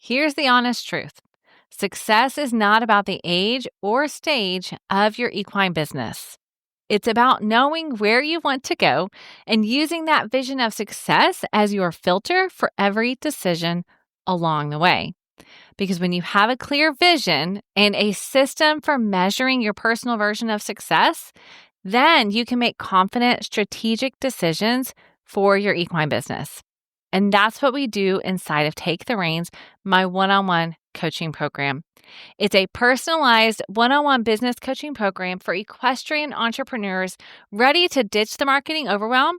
Here's the honest truth. Success is not about the age or stage of your equine business. It's about knowing where you want to go and using that vision of success as your filter for every decision along the way. Because when you have a clear vision and a system for measuring your personal version of success, then you can make confident, strategic decisions for your equine business. And that's what we do inside of Take the Reins, my one-on-one coaching program. It's a personalized one-on-one business coaching program for equestrian entrepreneurs ready to ditch the marketing overwhelm,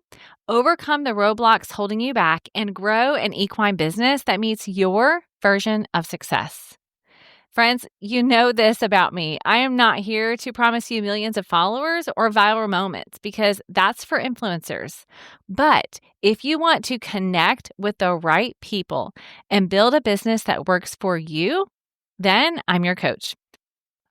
overcome the roadblocks holding you back, and grow an equine business that meets your version of success. Friends, you know this about me. I am not here to promise you millions of followers or viral moments because that's for influencers. But if you want to connect with the right people and build a business that works for you, then I'm your coach.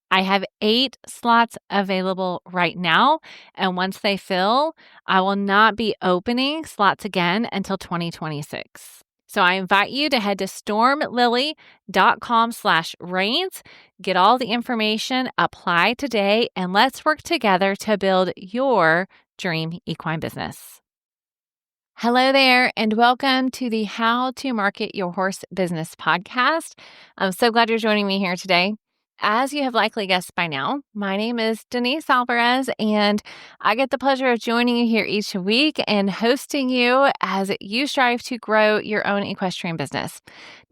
I have 8 slots available right now, and once they fill, I will not be opening slots again until 2026. So I invite you to head to stormlily.com/reins, get all the information, apply today, and let's work together to build your dream equine business. Hello there, and welcome to the How to Market Your Horse Business podcast. I'm so glad you're joining me here today. As you have likely guessed by now, my name is Denise Alvarez, and I get the pleasure of joining you here each week and hosting you as you strive to grow your own equestrian business.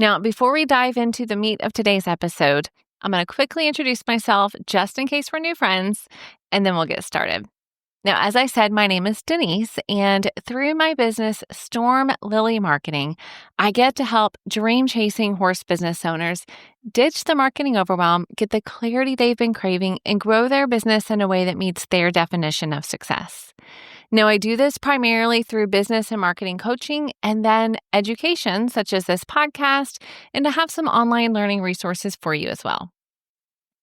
Now, before we dive into the meat of today's episode, I'm going to quickly introduce myself just in case we're new friends, and then we'll get started. Now, as I said, my name is Denise, and through my business, Storm Lily Marketing, I get to help dream-chasing horse business owners ditch the marketing overwhelm, get the clarity they've been craving, and grow their business in a way that meets their definition of success. Now, I do this primarily through business and marketing coaching and then education, such as this podcast, and to have some online learning resources for you as well.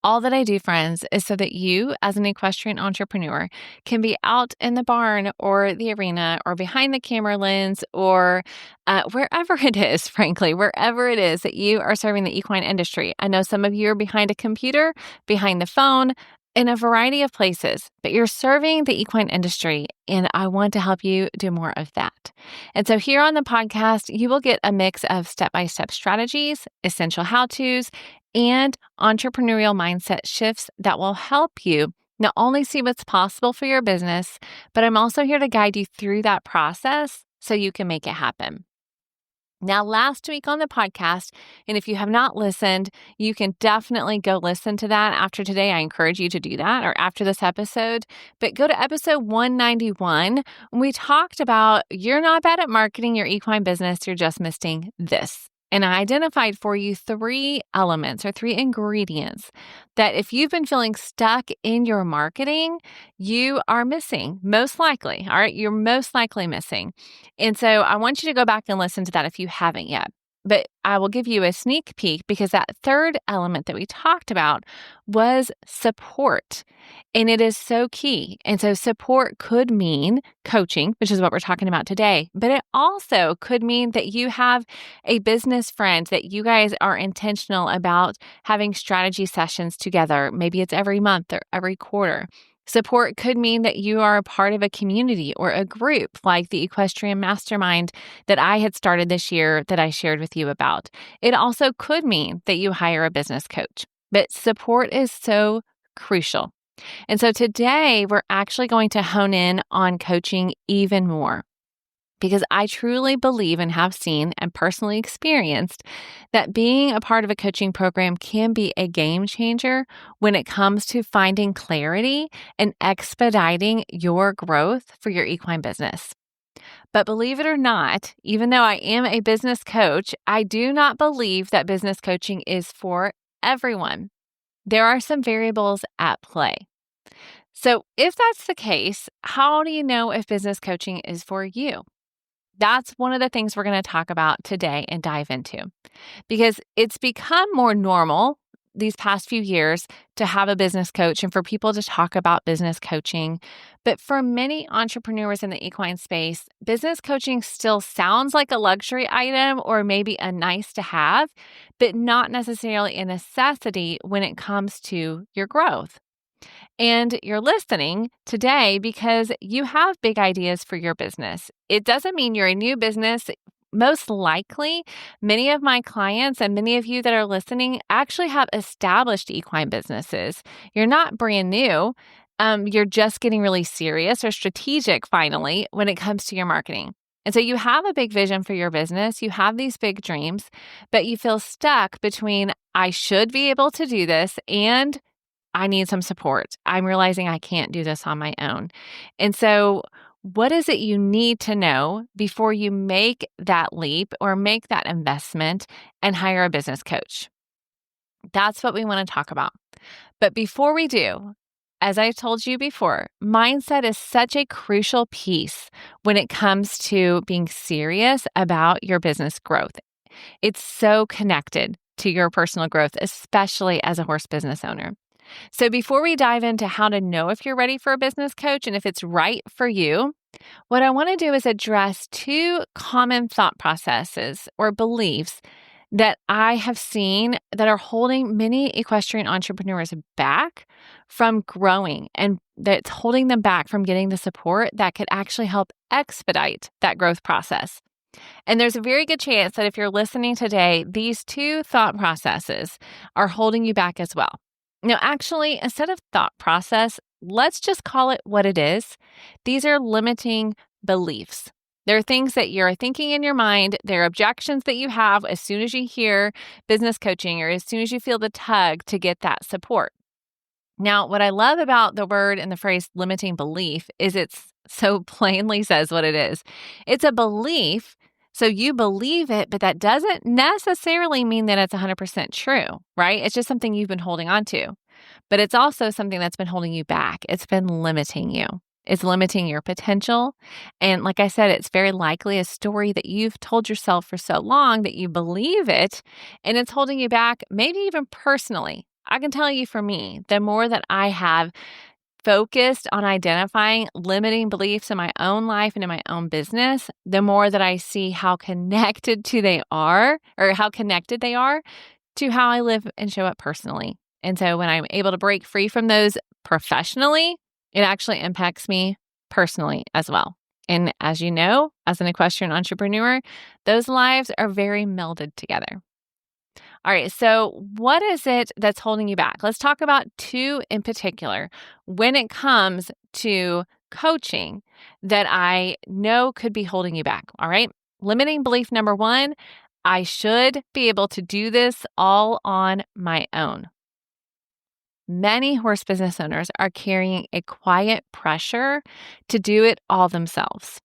All that I do, friends, is so that you, as an equestrian entrepreneur, can be out in the barn or the arena or behind the camera lens or wherever it is, frankly, wherever it is that you are serving the equine industry. I know some of you are behind a computer, behind the phone, in a variety of places, but you're serving the equine industry, and I want to help you do more of that. And so here on the podcast, you will get a mix of step-by-step strategies, essential how-tos, and entrepreneurial mindset shifts that will help you not only see what's possible for your business, but I'm also here to guide you through that process so you can make it happen. Now, last week on the podcast, and if you have not listened, you can definitely go listen to that after today. I encourage you to do that, or after this episode. But go to episode 191. We talked about you're not bad at marketing your equine business, you're just missing this. And I identified for you 3 elements or 3 ingredients that if you've been feeling stuck in your marketing, you are missing, most likely. All right, you're most likely missing. And so I want you to go back and listen to that if you haven't yet. But I will give you a sneak peek because that 3rd element that we talked about was support. And it is so key. And so support could mean coaching, which is what we're talking about today. But it also could mean that you have a business friend that you guys are intentional about having strategy sessions together. Maybe it's every month or every quarter. Support could mean that you are a part of a community or a group like the Equestrian Mastermind that I had started this year that I shared with you about. It also could mean that you hire a business coach, but support is so crucial. And so today we're actually going to hone in on coaching even more, because I truly believe and have seen and personally experienced that being a part of a coaching program can be a game changer when it comes to finding clarity and expediting your growth for your equine business. But believe it or not, even though I am a business coach, I do not believe that business coaching is for everyone. There are some variables at play. So if that's the case, how do you know if business coaching is for you? That's one of the things we're going to talk about today and dive into, because it's become more normal these past few years to have a business coach and for people to talk about business coaching. But for many entrepreneurs in the equine space, business coaching still sounds like a luxury item or maybe a nice to have, but not necessarily a necessity when it comes to your growth. And you're listening today because you have big ideas for your business. It doesn't mean you're a new business. Most likely, many of my clients and many of you that are listening actually have established equine businesses. You're not brand new. You're just getting really serious or strategic finally when it comes to your marketing. And so you have a big vision for your business. You have these big dreams, but you feel stuck between I should be able to do this and I need some support. I'm realizing I can't do this on my own. And so what is it you need to know before you make that leap or make that investment and hire a business coach? That's what we want to talk about. But before we do, as I told you before, mindset is such a crucial piece when it comes to being serious about your business growth. It's so connected to your personal growth, especially as a horse business owner. So before we dive into how to know if you're ready for a business coach and if it's right for you, what I want to do is address two common thought processes or beliefs that I have seen that are holding many equestrian entrepreneurs back from growing and that's holding them back from getting the support that could actually help expedite that growth process. And there's a very good chance that if you're listening today, these two thought processes are holding you back as well. Now, actually, instead of thought process, let's just call it what it is. These are limiting beliefs. There are things that you're thinking in your mind. There are objections that you have as soon as you hear business coaching or as soon as you feel the tug to get that support. Now, what I love about the word and the phrase limiting belief is it's so plainly says what it is. It's a belief. So you believe it, but that doesn't necessarily mean that it's 100% true, right? It's just something you've been holding on to. But it's also something that's been holding you back. It's been limiting you. It's limiting your potential. And like I said, it's very likely a story that you've told yourself for so long that you believe it, and it's holding you back, maybe even personally. I can tell you for me, the more that I have focused on identifying limiting beliefs in my own life and in my own business, the more that I see how connected they are to how I live and show up personally. And so when I'm able to break free from those professionally, it actually impacts me personally as well. And as you know, as an equestrian entrepreneur, those lives are very melded together. All right, so what is it that's holding you back? Let's talk about two in particular when it comes to coaching that I know could be holding you back. All right, limiting belief number one, I should be able to do this all on my own. Many horse business owners are carrying a quiet pressure to do it all themselves.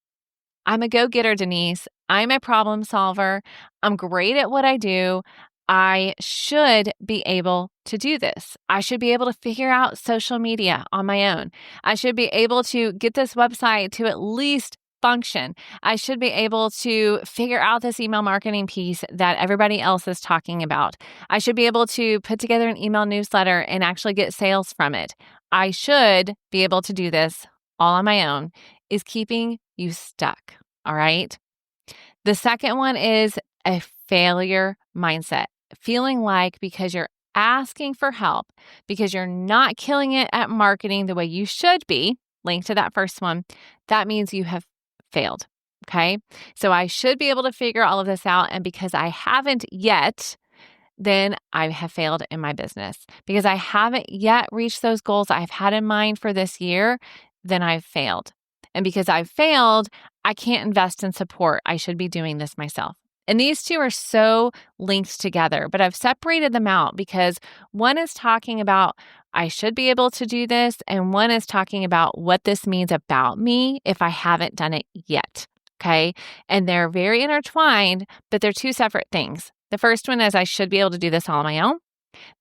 I'm a go-getter, Denise. I'm a problem solver. I'm great at what I do. I should be able to do this. I should be able to figure out social media on my own. I should be able to get this website to at least function. I should be able to figure out this email marketing piece that everybody else is talking about. I should be able to put together an email newsletter and actually get sales from it. I should be able to do this all on my own is keeping you stuck. All right. The second one is a failure mindset, feeling like because you're asking for help, because you're not killing it at marketing the way you should be, linked to that first one, that means you have failed. Okay. So I should be able to figure all of this out. And because I haven't yet, then I have failed in my business. Because I haven't yet reached those goals I've had in mind for this year, then I've failed. And because I've failed, I can't invest in support. I should be doing this myself. And these two are so linked together, but I've separated them out because one is talking about I should be able to do this, and one is talking about what this means about me if I haven't done it yet. Okay. And they're very intertwined, but they're two separate things. The first one is I should be able to do this all on my own.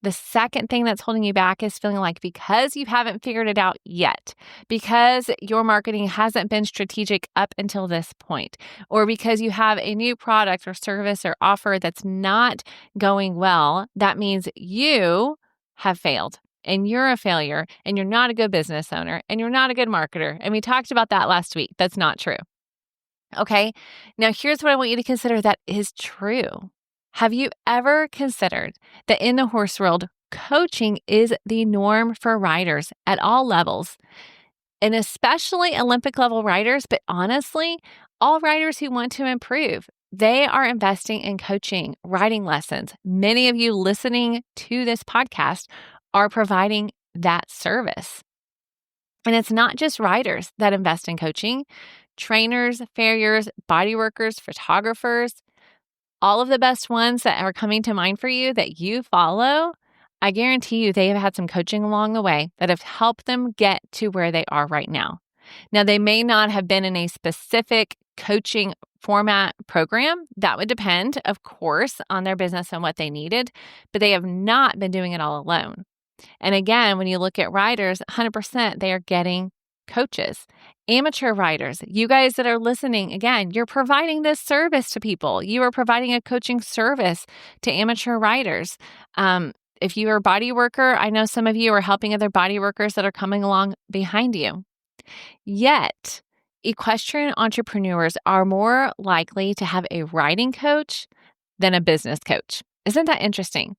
The second thing that's holding you back is feeling like because you haven't figured it out yet, because your marketing hasn't been strategic up until this point, or because you have a new product or service or offer that's not going well, that means you have failed and you're a failure and you're not a good business owner and you're not a good marketer. And we talked about that last week. That's not true. Okay. Now, here's what I want you to consider that is true. Have you ever considered that in the horse world, coaching is the norm for riders at all levels, and especially Olympic level riders, but honestly, all riders who want to improve? They are investing in coaching, riding lessons. Many of you listening to this podcast are providing that service. And it's not just riders that invest in coaching. Trainers, farriers, body workers, photographers, all of the best ones that are coming to mind for you that you follow, I guarantee you they have had some coaching along the way that have helped them get to where they are right now. Now, they may not have been in a specific coaching format program. That would depend, of course, on their business and what they needed, but they have not been doing it all alone. And again, when you look at riders, 100% they are getting coaches. Amateur riders, you guys that are listening, again, you're providing this service to people. You are providing a coaching service to amateur riders. If you are a body worker, I know some of you are helping other body workers that are coming along behind you. Yet, equestrian entrepreneurs are more likely to have a riding coach than a business coach. Isn't that interesting?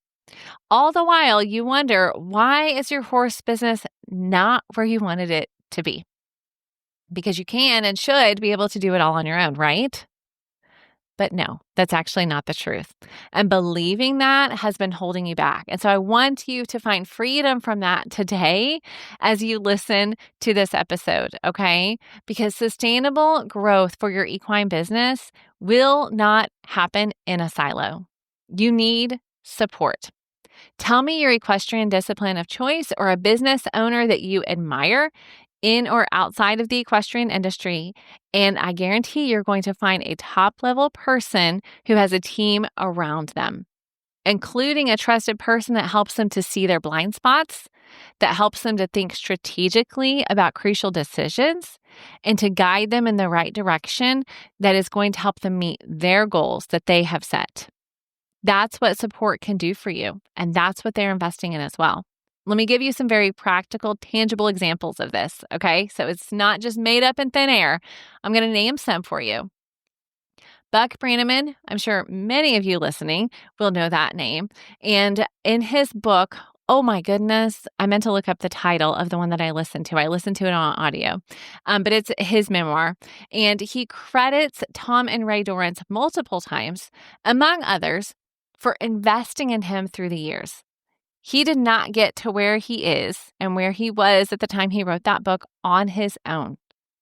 All the while, you wonder, why is your horse business not where you wanted it to be? Because you can and should be able to do it all on your own, right? But no, that's actually not the truth. And believing that has been holding you back. And so I want you to find freedom from that today as you listen to this episode, okay? Because sustainable growth for your equine business will not happen in a silo. You need support. Tell me your equestrian discipline of choice or a business owner that you admire in or outside of the equestrian industry, and I guarantee you're going to find a top-level person who has a team around them, including a trusted person that helps them to see their blind spots, that helps them to think strategically about crucial decisions, and to guide them in the right direction that is going to help them meet their goals that they have set. That's what support can do for you, and that's what they're investing in as well. Let me give you some very practical, tangible examples of this, okay? So it's not just made up in thin air. I'm going to name some for you. Buck Brannaman, I'm sure many of you listening will know that name. And in his book, oh my goodness, I meant to look up the title of the one that I listened to. I listened to it on audio, but it's his memoir. And he credits Tom and Ray Dorrance multiple times, among others, for investing in him through the years. He did not get to where he is and where he was at the time he wrote that book on his own.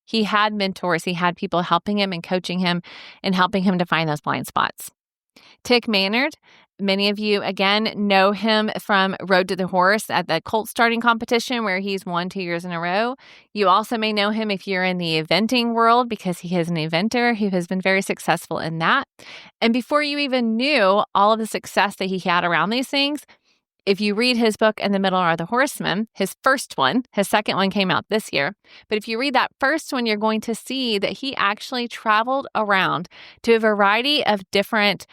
He had mentors. He had people helping him and coaching him and helping him to find those blind spots. Tick Maynard, many of you, again, know him from Road to the Horse at the colt starting competition where he's won 2 years in a row. You also may know him if you're in the eventing world because he is an eventer who has been very successful in that. And before you even knew all of the success that he had around these things, if you read his book, In the Middle Are the Horsemen, his first one, his second one came out this year. But if you read that first one, you're going to see that he actually traveled around to a variety of different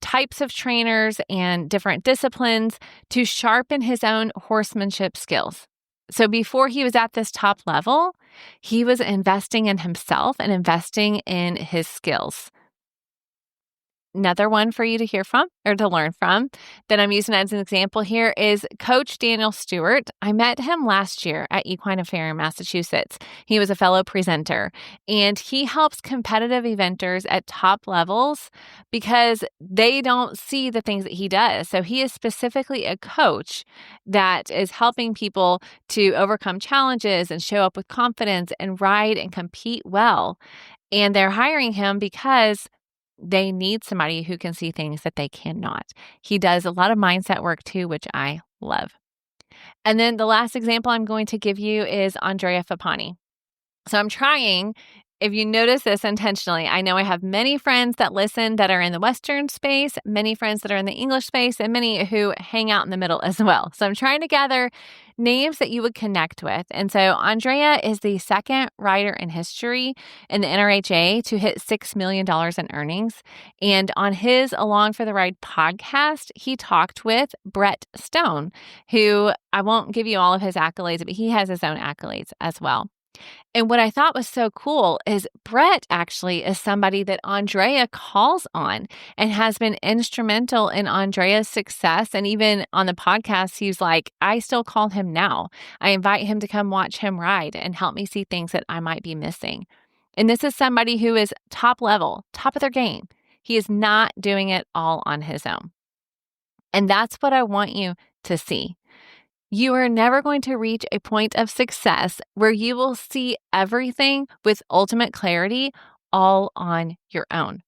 types of trainers and different disciplines to sharpen his own horsemanship skills. So before he was at this top level, he was investing in himself and investing in his skills. Another one for you to hear from or to learn from that I'm using as an example here is Coach Daniel Stewart. I met him last year at Equine Affair in Massachusetts. He was a fellow presenter, and he helps competitive eventers at top levels because they don't see the things that he does. So he is specifically a coach that is helping people to overcome challenges and show up with confidence and ride and compete well. And they're hiring him because they need somebody who can see things that they cannot. He does a lot of mindset work too, which I love. And then the last example I'm going to give you is Andrea Fappani. So I'm trying if you notice this intentionally, I know I have many friends that listen that are in the Western space, many friends that are in the English space, and many who hang out in the middle as well. So I'm trying to gather names that you would connect with. And so Andrea is the second rider in history in the NRHA to hit $6 million in earnings. And on his Along for the Ride podcast, he talked with Brett Stone, who I won't give you all of his accolades, but he has his own accolades as well. And what I thought was so cool is Brett actually is somebody that Andrea calls on and has been instrumental in Andrea's success. And even on the podcast, he's like, I still call him now. I invite him to come watch him ride and help me see things that I might be missing. And this is somebody who is top level, top of their game. He is not doing it all on his own. And that's what I want you to see. You are never going to reach a point of success where you will see everything with ultimate clarity all on your own.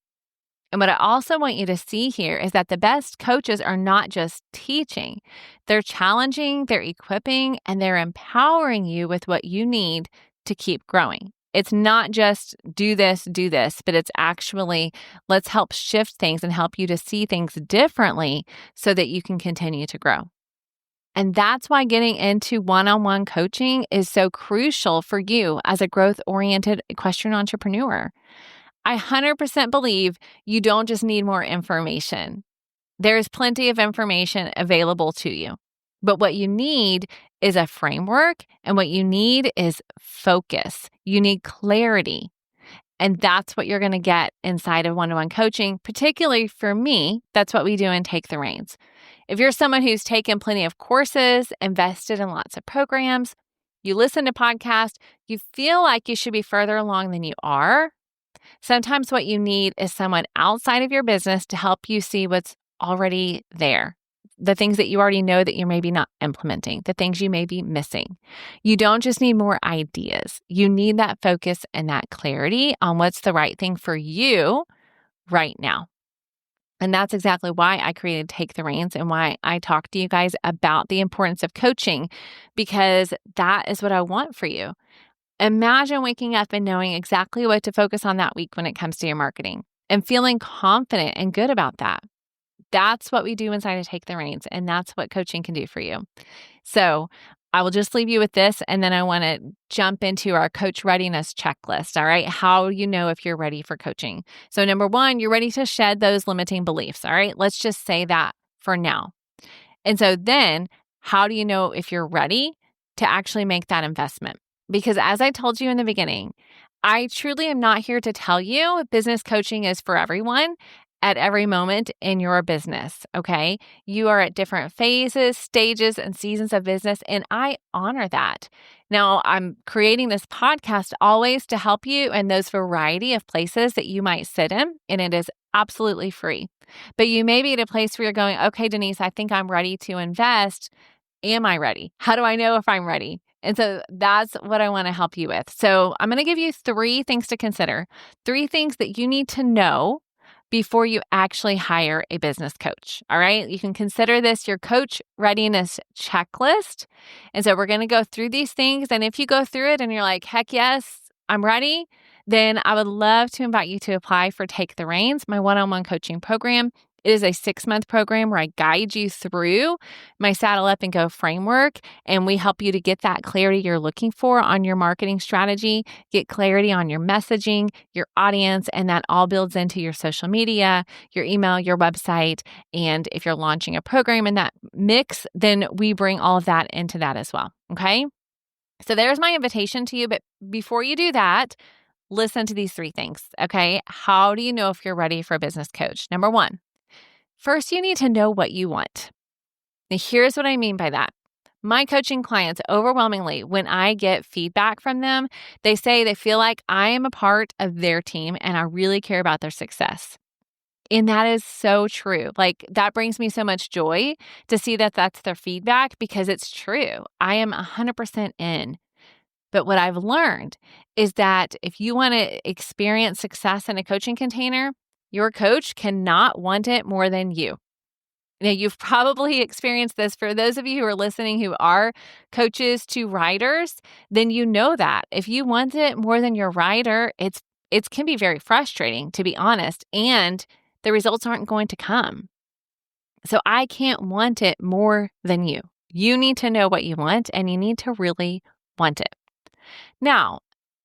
And what I also want you to see here is that the best coaches are not just teaching. They're challenging, they're equipping, and they're empowering you with what you need to keep growing. It's not just do this, but it's actually let's help shift things and help you to see things differently so that you can continue to grow. And that's why getting into one-on-one coaching is so crucial for you as a growth-oriented equestrian entrepreneur. I 100% believe you don't just need more information. There's plenty of information available to you. But what you need is a framework, and what you need is focus. You need clarity. And that's what you're going to get inside of one-on-one coaching, particularly for me. That's what we do in Take the Reins. If you're someone who's taken plenty of courses, invested in lots of programs, you listen to podcasts, you feel like you should be further along than you are, sometimes what you need is someone outside of your business to help you see what's already there, the things that you already know that you're maybe not implementing, the things you may be missing. You don't just need more ideas. You need that focus and that clarity on what's the right thing for you right now. And that's exactly why I created Take the Reins and why I talk to you guys about the importance of coaching, because that is what I want for you. Imagine waking up and knowing exactly what to focus on that week when it comes to your marketing and feeling confident and good about that. That's what we do inside of Take the Reins, and that's what coaching can do for you. So I will just leave you with this, and then I want to jump into our coach readiness checklist, all right? How you know if you're ready for coaching. So number one, you're ready to shed those limiting beliefs, all right? Let's just say that for now. And so then, how do you know if you're ready to actually make that investment? Because as I told you in the beginning, I truly am not here to tell you business coaching is for everyone at every moment in your business, okay? You are at different phases, stages, and seasons of business, and I honor that. Now, I'm creating this podcast always to help you in those variety of places that you might sit in, and it is absolutely free. But you may be at a place where you're going, okay, Denise, I think I'm ready to invest. Am I ready? How do I know if I'm ready? And so that's what I want to help you with. So I'm going to give you 3 things to consider, 3 things that you need to know before you actually hire a business coach. All right. You can consider this your coach readiness checklist. And so we're going to go through these things. And if you go through it and you're like, heck yes, I'm ready, then I would love to invite you to apply for Take the Reins, my one-on-one coaching program. It is a 6-month program where I guide you through my Saddle Up and Go framework, and we help you to get that clarity you're looking for on your marketing strategy, get clarity on your messaging, your audience, and that all builds into your social media, your email, your website. And if you're launching a program in that mix, then we bring all of that into that as well. Okay? So there's my invitation to you. But before you do that, listen to these 3 things. Okay? How do you know if you're ready for a business coach? Number 1. First, you need to know what you want. Now, here's what I mean by that. My coaching clients, overwhelmingly, when I get feedback from them, they say they feel like I am a part of their team and I really care about their success. And that is so true. Like, that brings me so much joy to see that that's their feedback, because it's true. I am 100% in. But what I've learned is that if you want to experience success in a coaching container, your coach cannot want it more than you. Now, you've probably experienced this. For those of you who are listening who are coaches to riders, then you know that. If you want it more than your rider, it's it can be very frustrating, to be honest, and the results aren't going to come. So I can't want it more than you. You need to know what you want, and you need to really want it. Now,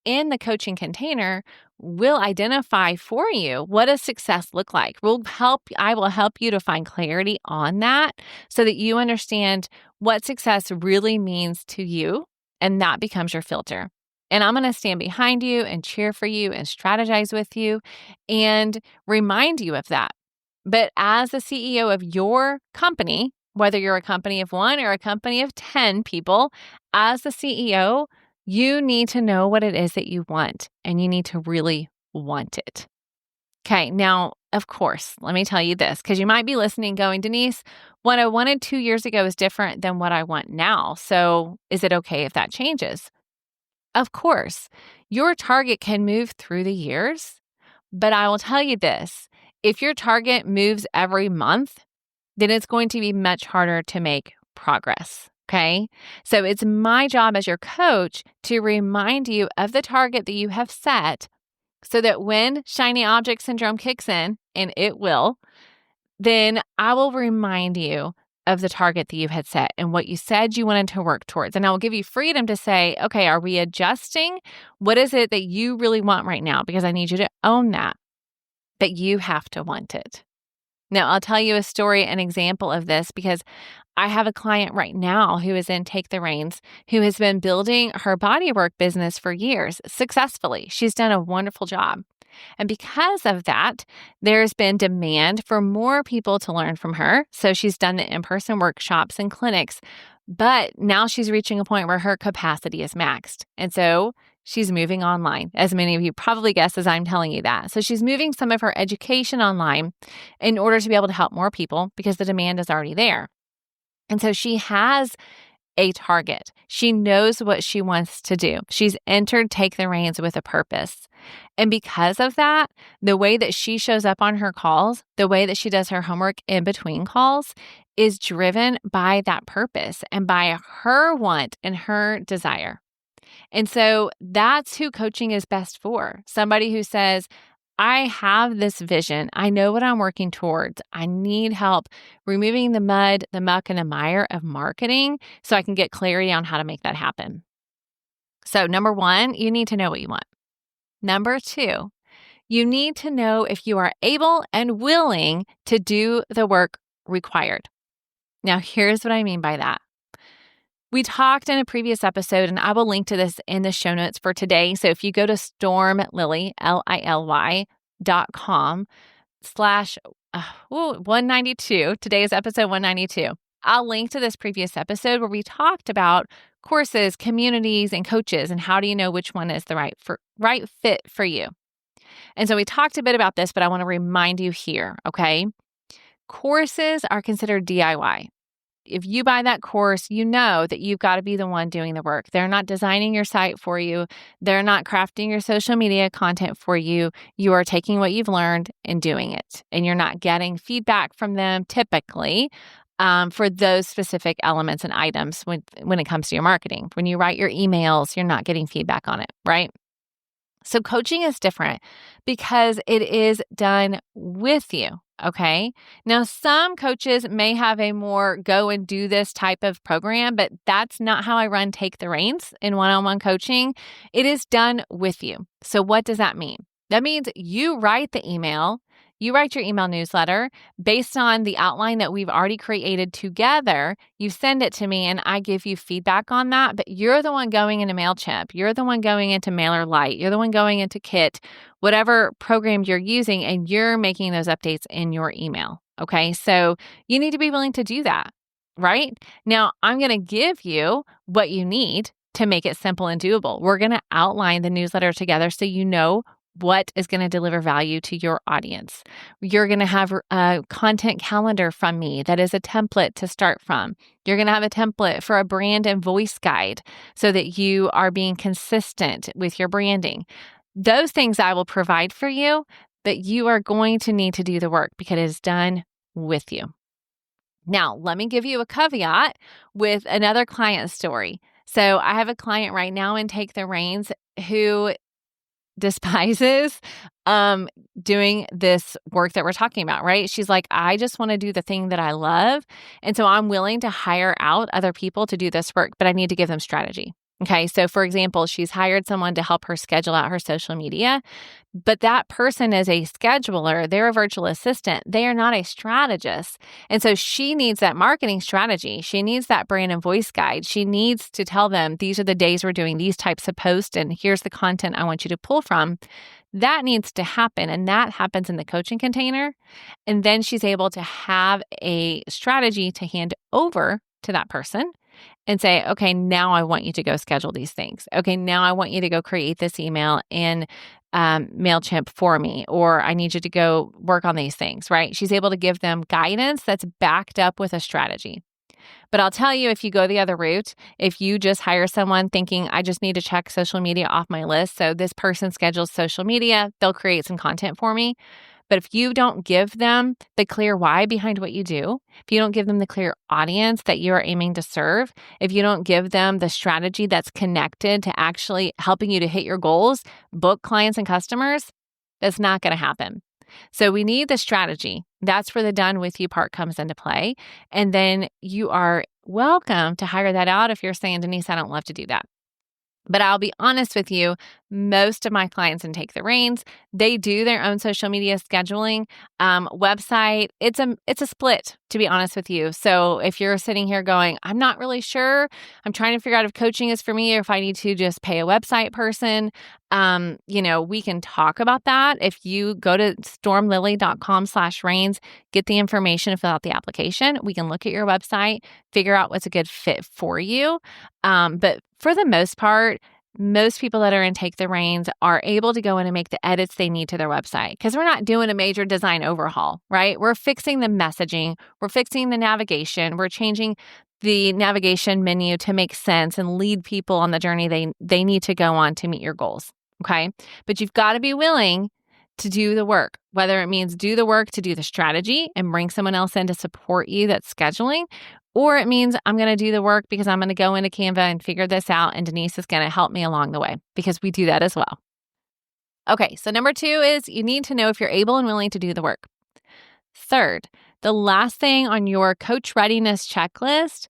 in the coaching container, we'll identify for you what does success look like. I will help you to find clarity on that so that you understand what success really means to you, and that becomes your filter. And I'm going to stand behind you and cheer for you and strategize with you and remind you of that. But as the CEO of your company, whether you're a company of 1 or a company of 10 people, as the CEO, you need to know what it is that you want, and you need to really want it. Okay, now, of course, let me tell you this, because you might be listening going, Denise, what I wanted 2 years ago is different than what I want now. So is it okay if that changes? Of course, your target can move through the years, but I will tell you this, if your target moves every month, then it's going to be much harder to make progress. Okay. So it's my job as your coach to remind you of the target that you have set so that when shiny object syndrome kicks in, and it will, then I will remind you of the target that you had set and what you said you wanted to work towards. And I will give you freedom to say, okay, are we adjusting? What is it that you really want right now? Because I need you to own that, but you have to want it. Now, I'll tell you a story, an example of this, because I have a client right now who is in Take the Reins, who has been building her bodywork business for years successfully. She's done a wonderful job. And because of that, there's been demand for more people to learn from her. So she's done the in-person workshops and clinics, but now she's reaching a point where her capacity is maxed. And so she's moving online, as many of you probably guessed as I'm telling you that. So she's moving some of her education online in order to be able to help more people because the demand is already there. And so she has a target. She knows what she wants to do. She's entered Take the Reins with a purpose. And because of that, the way that she shows up on her calls, the way that she does her homework in between calls is driven by that purpose and by her want and her desire. And so that's who coaching is best for. Somebody who says, I have this vision. I know what I'm working towards. I need help removing the mud, the muck, and the mire of marketing so I can get clarity on how to make that happen. So number 1, you need to know what you want. Number 2, you need to know if you are able and willing to do the work required. Now, here's what I mean by that. We talked in a previous episode, and I will link to this in the show notes for today. So if you go to stormlily, LILY.com/192, today is episode 192. I'll link to this previous episode where we talked about courses, communities, and coaches, and how do you know which one is the right fit for you. And so we talked a bit about this, but I want to remind you here, okay? Courses are considered DIY. If you buy that course, you know that you've got to be the one doing the work. They're not designing your site for you. They're not crafting your social media content for you. You are taking what you've learned and doing it. And you're not getting feedback from them typically for those specific elements and items when it comes to your marketing. When you write your emails, you're not getting feedback on it, right? So coaching is different because it is done with you. Okay. Now, some coaches may have a more go and do this type of program, but that's not how I run Take the Reins in one-on-one coaching. It is done with you. So what does that mean? That means you write the email, you write your email newsletter based on the outline that we've already created together. You send it to me and I give you feedback on that, but you're the one going into MailChimp. You're the one going into MailerLite. You're the one going into Kit, whatever program you're using, and you're making those updates in your email. Okay. So you need to be willing to do that, right? Now, I'm going to give you what you need to make it simple and doable. We're going to outline the newsletter together so you know what is going to deliver value to your audience. You're going to have a content calendar from me that is a template to start from. You're going to have a template for a brand and voice guide so that you are being consistent with your branding. Those things I will provide for you, but you are going to need to do the work because it is done with you. Now, let me give you a caveat with another client story. So I have a client right now in Take the Reins who despises doing this work that we're talking about, right? She's like, I just want to do the thing that I love. And so I'm willing to hire out other people to do this work, but I need to give them strategy. Okay. So for example, she's hired someone to help her schedule out her social media, but that person is a scheduler. They're a virtual assistant. They are not a strategist. And so she needs that marketing strategy. She needs that brand and voice guide. She needs to tell them, these are the days we're doing these types of posts, and here's the content I want you to pull from. That needs to happen. And that happens in the coaching container. And then she's able to have a strategy to hand over to that person and say, okay, now I want you to go schedule these things. Okay, now I want you to go create this email in MailChimp for me, or I need you to go work on these things, right? She's able to give them guidance that's backed up with a strategy. But I'll tell you, if you go the other route, if you just hire someone thinking, I just need to check social media off my list, so this person schedules social media, they'll create some content for me. But if you don't give them the clear why behind what you do, if you don't give them the clear audience that you are aiming to serve, if you don't give them the strategy that's connected to actually helping you to hit your goals, book clients and customers, that's not going to happen. So we need the strategy. That's where the done with you part comes into play. And then you are welcome to hire that out if you're saying, Denise, I don't love to do that. But I'll be honest with you, most of my clients in Take the Reins, they do their own social media scheduling, website. It's a split, to be honest with you. So if you're sitting here going, I'm not really sure, I'm trying to figure out if coaching is for me or if I need to just pay a website person, we can talk about that. If you go to stormlily.com/reins, get the information, fill out the application, we can look at your website, figure out what's a good fit for you. But for the most part, most people that are in Take the Reins are able to go in and make the edits they need to their website, because we're not doing a major design overhaul, right? We're fixing the messaging, we're fixing the navigation, we're changing the navigation menu to make sense and lead people on the journey they need to go on to meet your goals, okay? But you've got to be willing to do the work, whether it means do the work to do the strategy and bring someone else in to support you that's scheduling, or it means I'm going to do the work because I'm going to go into Canva and figure this out, and Denise is going to help me along the way, because we do that as well. Okay, so number 2 is you need to know if you're able and willing to do the work. Third, the last thing on your coach readiness checklist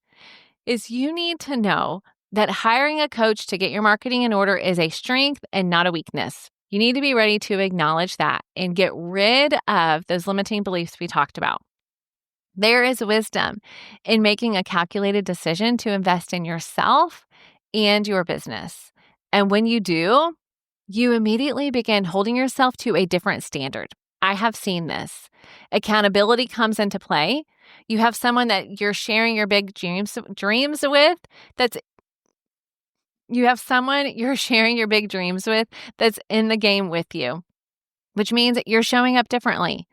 is you need to know that hiring a coach to get your marketing in order is a strength and not a weakness. You need to be ready to acknowledge that and get rid of those limiting beliefs we talked about. There is wisdom in making a calculated decision to invest in yourself and your business. And when you do, you immediately begin holding yourself to a different standard. I have seen this. Accountability comes into play. You have someone that you're sharing your big dreams with that's in the game with you, which means you're showing up differently,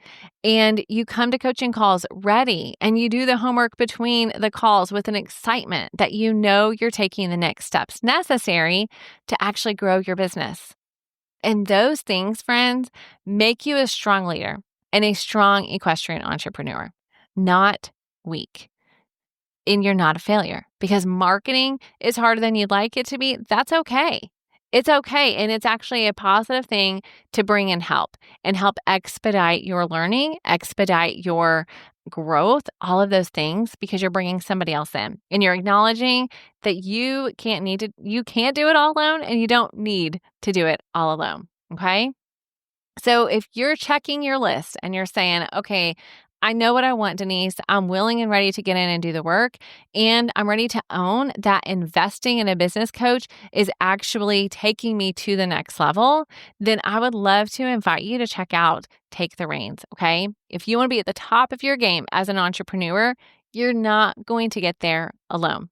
and you come to coaching calls ready, and you do the homework between the calls with an excitement that you know you're taking the next steps necessary to actually grow your business. And those things, friends, make you a strong leader and a strong equestrian entrepreneur, not weak. And you're not a failure, because marketing is harder than you'd like it to be. That's okay. It's okay. And it's actually a positive thing to bring in help and help expedite your learning, expedite your growth, all of those things, because you're bringing somebody else in and you're acknowledging that you can't do it all alone, and you don't need to do it all alone. Okay. So if you're checking your list and you're saying, okay, I know what I want, Denise. I'm willing and ready to get in and do the work. And I'm ready to own that investing in a business coach is actually taking me to the next level. Then I would love to invite you to check out Take the Reins. Okay. If you want to be at the top of your game as an entrepreneur, you're not going to get there alone.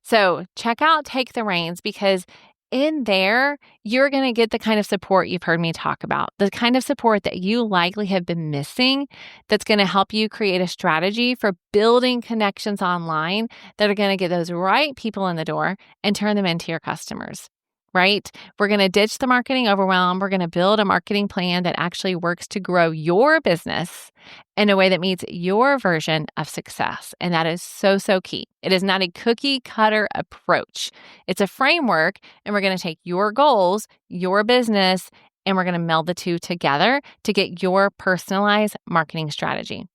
So check out Take the Reins, because in there, you're going to get the kind of support you've heard me talk about, the kind of support that you likely have been missing, that's going to help you create a strategy for building connections online that are going to get those right people in the door and turn them into your customers. right? We're going to ditch the marketing overwhelm. We're going to build a marketing plan that actually works to grow your business in a way that meets your version of success. And that is so, so key. It is not a cookie cutter approach. It's a framework, and we're going to take your goals, your business, and we're going to meld the two together to get your personalized marketing strategy.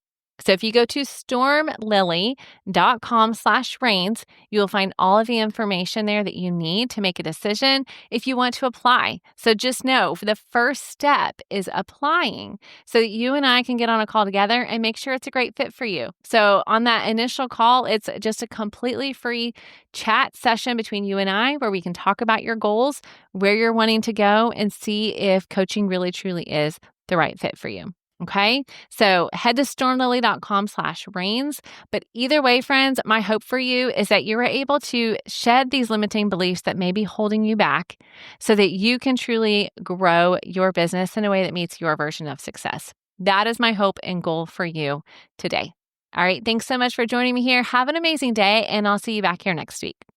So if you go to stormlily.com/reigns, you'll find all of the information there that you need to make a decision if you want to apply. So just know the first step is applying so that you and I can get on a call together and make sure it's a great fit for you. So on that initial call, it's just a completely free chat session between you and I where we can talk about your goals, where you're wanting to go, and see if coaching really truly is the right fit for you. Okay, so head to stormlily.com/reigns. But either way, friends, my hope for you is that you are able to shed these limiting beliefs that may be holding you back so that you can truly grow your business in a way that meets your version of success. That is my hope and goal for you today. All right, thanks so much for joining me here. Have an amazing day, and I'll see you back here next week.